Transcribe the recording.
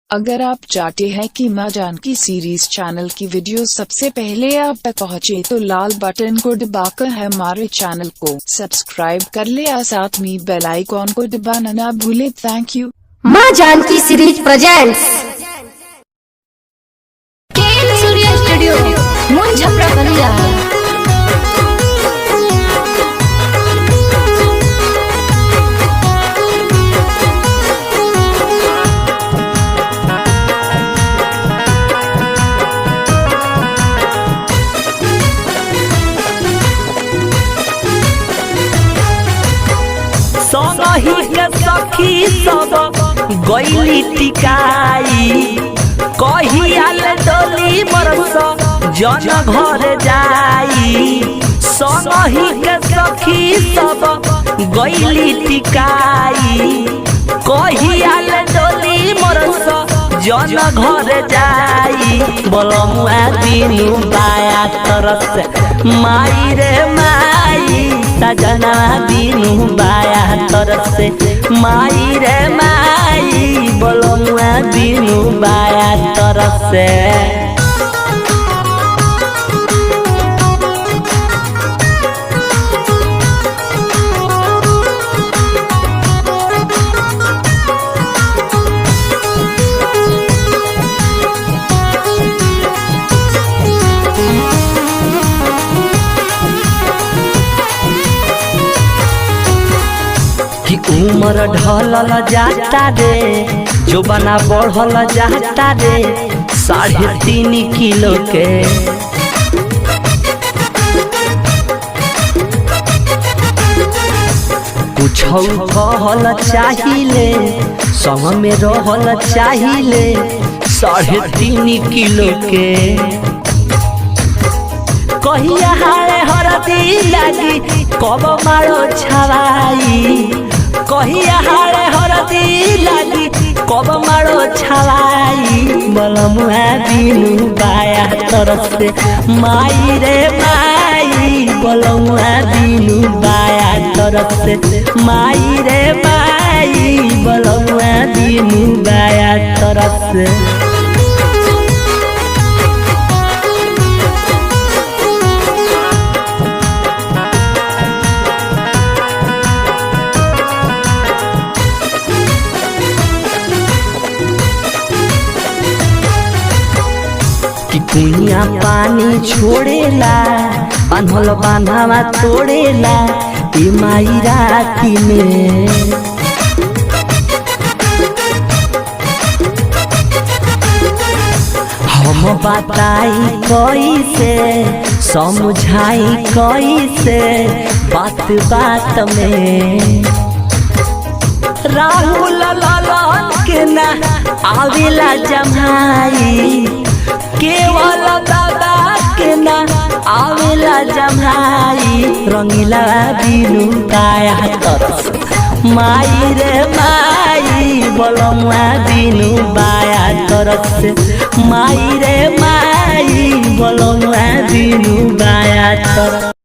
अगर आप चाहते हैं कि माँ जानकी सीरीज चैनल की वीडियो सबसे पहले आप तक पहुँचे तो लाल बटन को दबाकर हमारे चैनल को सब्सक्राइब कर ले और साथ में बेल आइकॉन को दबाना ना भूले। Thank you. माँ जानकी सीरीज प्रेजेंट्स सूर्य स्टूडियो मुंझपरा बलिया। संगही के सखी सब गईली टिकाई कहियाल डोली बरस जन घर जाई। संगही के सखी सब गईली टिकाई कहियाल डोली बरस जन घर जाई। बोलमुआ दिनु बाया तरस माई रे माई सजना दिनु बाया तरसे माई रे माई। बोलमुआ दिनु बाया तरसे उमर ढलल जाता रे जो बना बढ़ल जाता रे 3.5 किलो के। कुछ कहल चाहिए संग में रहल चाहिए 3.5 किलो के। कहिया हारे हरदी लागी कब मारो छवाई कहिया हारे हरदी लागी कब मारो छवाई। बोलमुआ दिनु बाया तरसे माई रे माई। बोलमुआ दिनु बाया तरसे माई रे माई। बोलमुआ दिनु बाया तरसे कुइया पानी छोड़ेला बांधल बांधावा तोड़ेला ए माई राती में। हम बताई कैसे समझाई कैसे बात बात में। राहुल ललन के ना आवेला जमाई केवल दादा के ना आवेला जमाई। रंगीला दिनु बाया तरस माई रे माई। बोलमुआ दिनु बाया तरस माई रे माई। बोलमुआ दिनु बाया तरस।